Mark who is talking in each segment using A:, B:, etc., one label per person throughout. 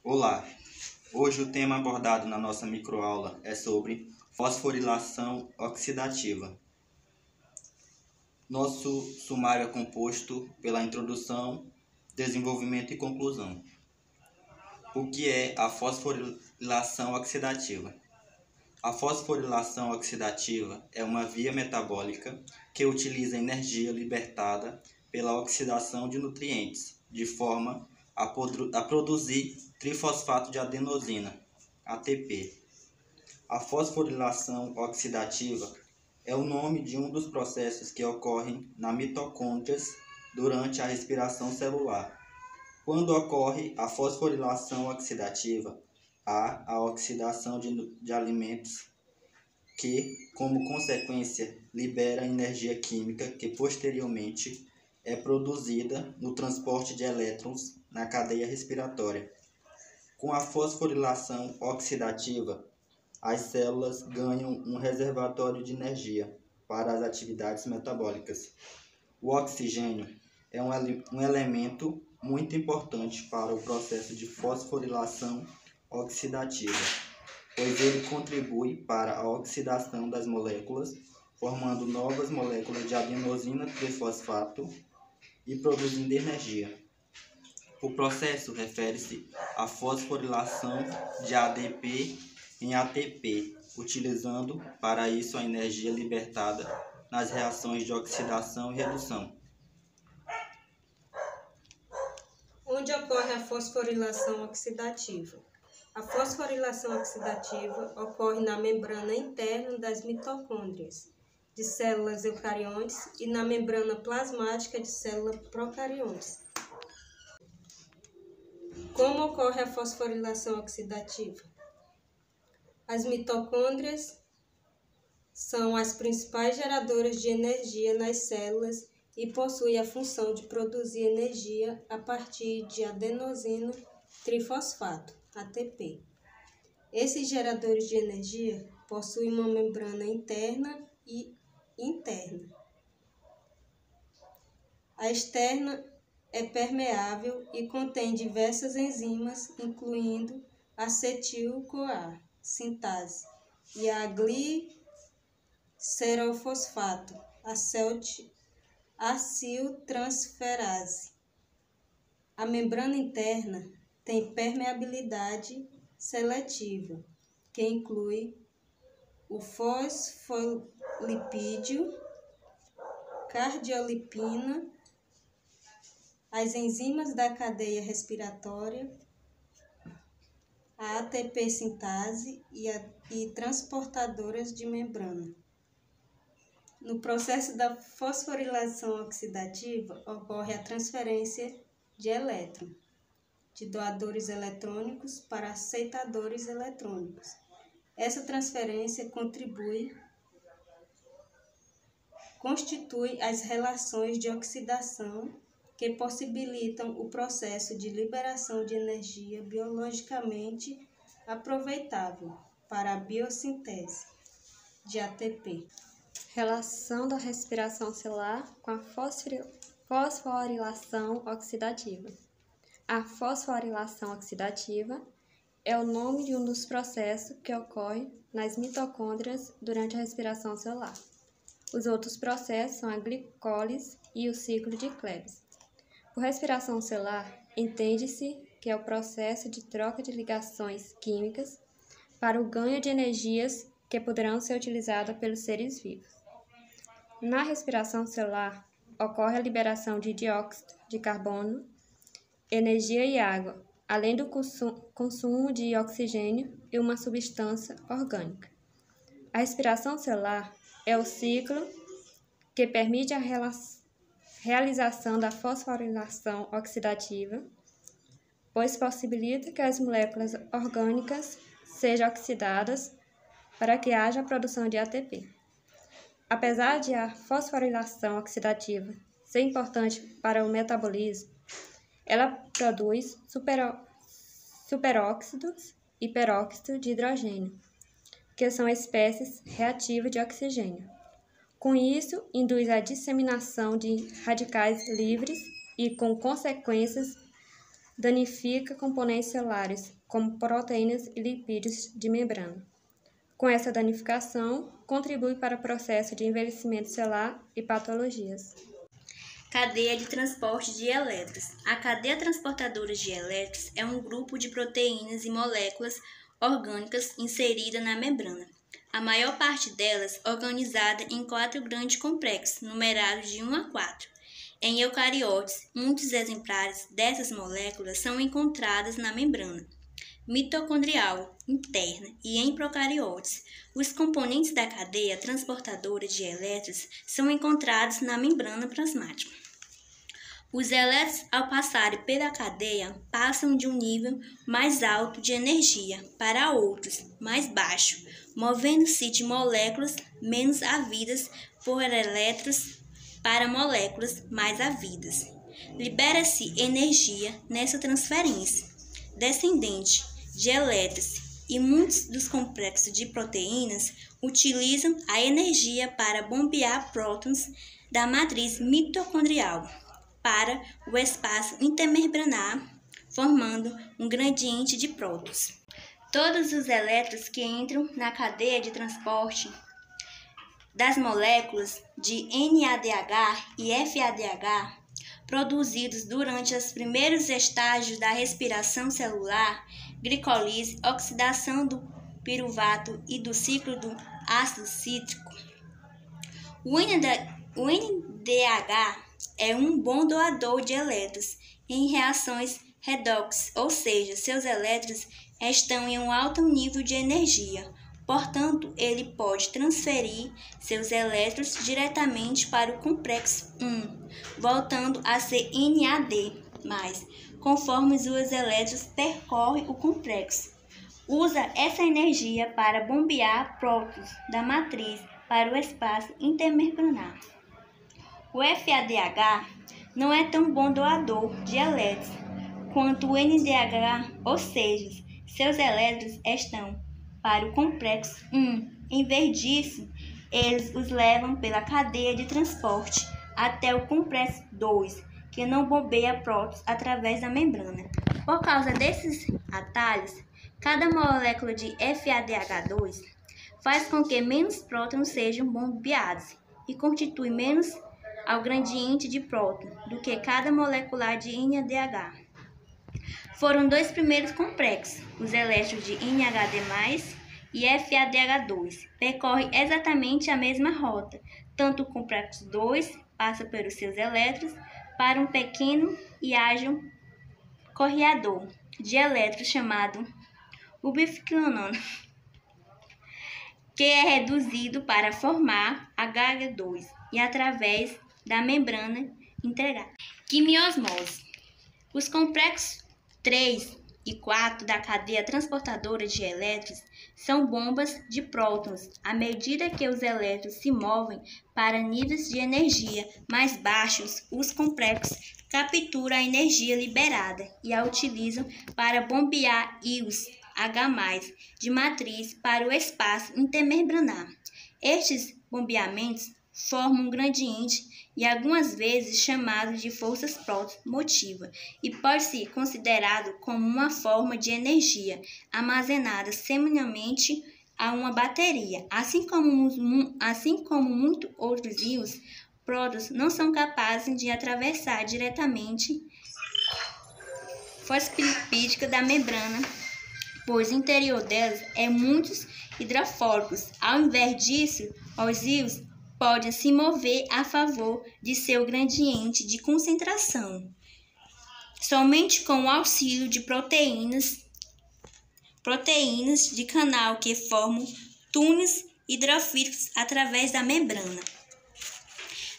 A: Olá! Hoje o tema abordado na nossa microaula é sobre fosforilação oxidativa. Nosso sumário é composto pela introdução, desenvolvimento e conclusão. O que é a fosforilação oxidativa? A fosforilação oxidativa é uma via metabólica que utiliza energia libertada pela oxidação de nutrientes, de forma a produzir trifosfato de adenosina, ATP. A fosforilação oxidativa é o nome de um dos processos que ocorrem nas mitocôndrias durante a respiração celular. Quando ocorre a fosforilação oxidativa, há a oxidação de alimentos que, como consequência, libera energia química que posteriormente é produzida no transporte de elétrons na cadeia respiratória. Com a fosforilação oxidativa, as células ganham um reservatório de energia para as atividades metabólicas. O oxigênio é um elemento muito importante para o processo de fosforilação oxidativa, pois ele contribui para a oxidação das moléculas, formando novas moléculas de adenosina trifosfato e produzindo energia. O processo refere-se à fosforilação de ADP em ATP, utilizando para isso a energia libertada nas reações de oxidação e redução.
B: Onde ocorre a fosforilação oxidativa? A fosforilação oxidativa ocorre na membrana interna das mitocôndrias de células eucariontes e na membrana plasmática de células procariontes. Como ocorre a fosforilação oxidativa? As mitocôndrias são as principais geradoras de energia nas células e possuem a função de produzir energia a partir de adenosina trifosfato, ATP. Esses geradores de energia possuem uma membrana interna e interna. A externa é permeável e contém diversas enzimas, incluindo acetil-CoA, sintase, e a glicerolfosfato, aciltransferase. A membrana interna tem permeabilidade seletiva, que inclui o fosfolipídio, cardiolipina, as enzimas da cadeia respiratória, a ATP sintase e transportadoras de membrana. No processo da fosforilação oxidativa, ocorre a transferência de elétron, de doadores eletrônicos para aceitadores eletrônicos. Essa transferência constitui as relações de oxidação que possibilitam o processo de liberação de energia biologicamente aproveitável para a biossíntese de ATP.
C: Relação da respiração celular com a fosforilação oxidativa. A fosforilação oxidativa é o nome de um dos processos que ocorre nas mitocôndrias durante a respiração celular. Os outros processos são a glicólise e o ciclo de Krebs. Por respiração celular, entende-se que é o processo de troca de ligações químicas para o ganho de energias que poderão ser utilizadas pelos seres vivos. Na respiração celular, ocorre a liberação de dióxido de carbono, energia e água, além do consumo de oxigênio e uma substância orgânica. A respiração celular é o ciclo que permite a realização da fosforilação oxidativa, pois possibilita que as moléculas orgânicas sejam oxidadas para que haja a produção de ATP. Apesar de a fosforilação oxidativa ser importante para o metabolismo, ela produz superóxidos e peróxido de hidrogênio, que são espécies reativas de oxigênio. Com isso, induz a disseminação de radicais livres e com consequências danifica componentes celulares, como proteínas e lipídios de membrana. Com essa danificação, contribui para o processo de envelhecimento celular e patologias.
D: Cadeia de transporte de elétrons. A cadeia transportadora de elétrons é um grupo de proteínas e moléculas orgânicas inserida na membrana. A maior parte delas organizada em 4 grandes complexos, numerados de 1 a 4. Em eucariotes, muitos exemplares dessas moléculas são encontradas na membrana mitocondrial interna e em procariotes. Os componentes da cadeia transportadora de elétrons são encontrados na membrana plasmática. Os elétrons, ao passarem pela cadeia, passam de um nível mais alto de energia para outros, mais baixo, movendo-se de moléculas menos havidas por elétrons para moléculas mais havidas. Libera-se energia nessa transferência descendente de elétrons e muitos dos complexos de proteínas utilizam a energia para bombear prótons da matriz mitocondrial para o espaço intermembranar, formando um gradiente de prótons. Todos os elétrons que entram na cadeia de transporte das moléculas de NADH e FADH, produzidos durante os primeiros estágios da respiração celular, glicólise, oxidação do piruvato e do ciclo do ácido cítrico. O NADH é um bom doador de elétrons em reações redox, ou seja, seus elétrons estão em um alto nível de energia. Portanto, ele pode transferir seus elétrons diretamente para o complexo 1, voltando a ser NAD+, conforme os elétrons percorrem o complexo. Usa essa energia para bombear prótons da matriz para o espaço intermembranar. O FADH não é tão bom doador de elétrons quanto o NADH, ou seja, seus elétrons estão para o complexo 1. Em vez disso, eles os levam pela cadeia de transporte até o complexo 2, que não bombeia prótons através da membrana. Por causa desses atalhos, cada molécula de FADH2 faz com que menos prótons sejam bombeados e constitui menos ao gradiente de próton do que cada molécula de NADH. Foram 2 primeiros complexos, os elétrons de NAD+, e FADH2, percorrem exatamente a mesma rota, tanto o complexo 2 passa pelos seus elétrons para um pequeno e ágil correador de elétrons chamado ubiquinona, que é reduzido para formar HH2 e através da membrana integrada. Quimiosmose. Os complexos 3 e 4 da cadeia transportadora de elétrons são bombas de prótons. À medida que os elétrons se movem para níveis de energia mais baixos, os complexos capturam a energia liberada e a utilizam para bombear íons H+ de matriz para o espaço intermembranar. Estes bombeamentos formam um gradiente e algumas vezes chamado de forças próton motiva e pode ser considerado como uma forma de energia armazenada semelhantemente a uma bateria. Assim como muitos outros íons, prótons não são capazes de atravessar diretamente a fosfolipídica da membrana, pois o interior delas é muito hidrofóbico. Ao invés disso, os íons podem se mover a favor de seu gradiente de concentração, somente com o auxílio de proteínas de canal que formam túneis hidrofílicos através da membrana.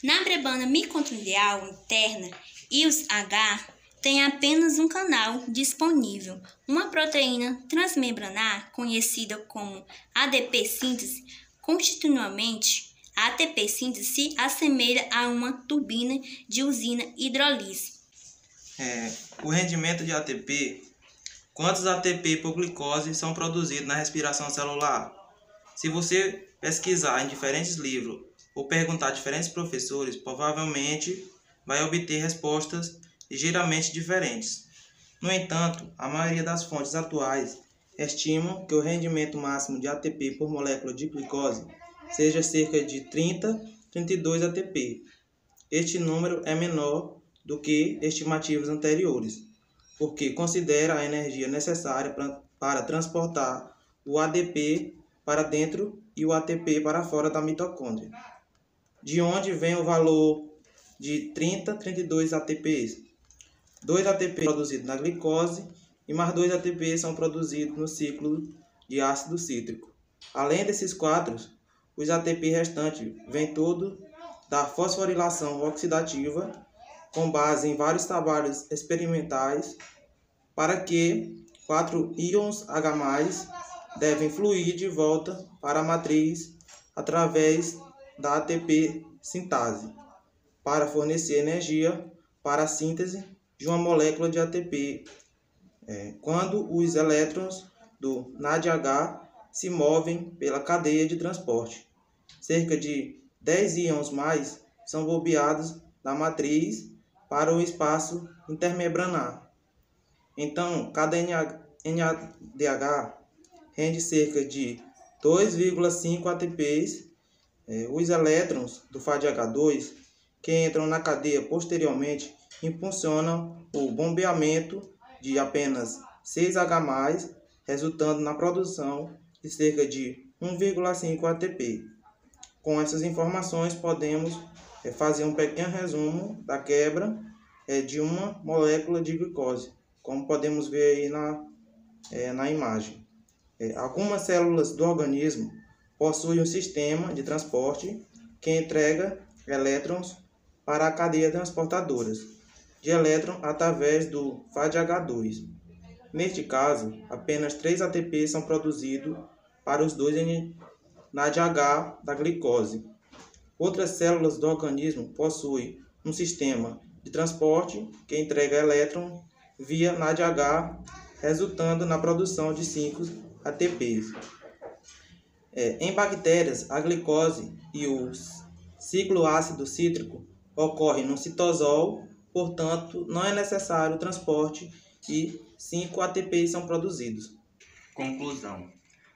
D: Na membrana mitocondrial interna, íons H tem apenas um canal disponível. Uma proteína transmembranar, conhecida como ADP síntese, constitucionalmente, a ATP síntese se assemelha a uma turbina de usina hidrólise.
E: O rendimento de ATP. Quantos ATP hipoglicose são produzidos na respiração celular? Se você pesquisar em diferentes livros ou perguntar a diferentes professores, provavelmente vai obter respostas ligeiramente diferentes. No entanto, a maioria das fontes atuais estimam que o rendimento máximo de ATP por molécula de glicose seja cerca de 30-32 ATP. Este número é menor do que estimativas anteriores, porque considera a energia necessária para transportar o ADP para dentro e o ATP para fora da mitocôndria, de onde vem o valor de 30-32 ATPs. 2 ATP produzidos na glicose e mais 2 ATP são produzidos no ciclo de ácido cítrico. Além desses 4, os ATP restantes vêm todos da fosforilação oxidativa, com base em vários trabalhos experimentais, para que 4 íons H+, devem fluir de volta para a matriz através da ATP sintase, para fornecer energia para a síntese de uma molécula de ATP, quando os elétrons do NADH se movem pela cadeia de transporte. Cerca de 10 íons mais são bombeados da matriz para o espaço intermembranar. Então, cada NADH rende cerca de 2,5 ATPs. Os elétrons do FADH2, que entram na cadeia posteriormente, impulsionam o bombeamento de apenas 6H+, resultando na produção de cerca de 1,5 ATP. Com essas informações, podemos fazer um pequeno resumo da quebra de uma molécula de glicose, como podemos ver aí na imagem. Algumas células do organismo possuem um sistema de transporte que entrega elétrons para a cadeia transportadora de elétron através do FADH2. Neste caso, apenas 3 ATP são produzidos para os 2 NADH da glicose. Outras células do organismo possuem um sistema de transporte que entrega elétron via NADH, resultando na produção de 5 ATPs. Em bactérias, a glicose e o ciclo ácido cítrico ocorrem no citosol, portanto, não é necessário o transporte e 5 ATPs são produzidos.
A: Conclusão: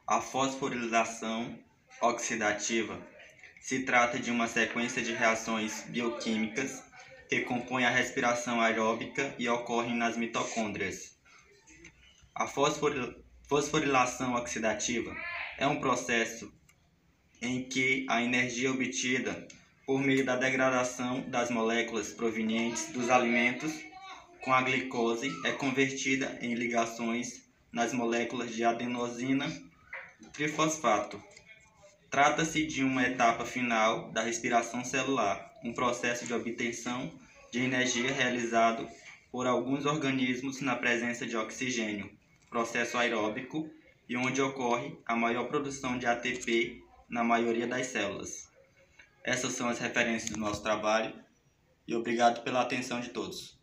A: a fosforilação oxidativa se trata de uma sequência de reações bioquímicas que compõem a respiração aeróbica e ocorrem nas mitocôndrias. A fosforilação oxidativa é um processo em que a energia obtida por meio da degradação das moléculas provenientes dos alimentos com a glicose é convertida em ligações nas moléculas de adenosina trifosfato. Trata-se de uma etapa final da respiração celular, um processo de obtenção de energia realizado por alguns organismos na presença de oxigênio, processo aeróbico, e onde ocorre a maior produção de ATP na maioria das células. Essas são as referências do nosso trabalho e obrigado pela atenção de todos.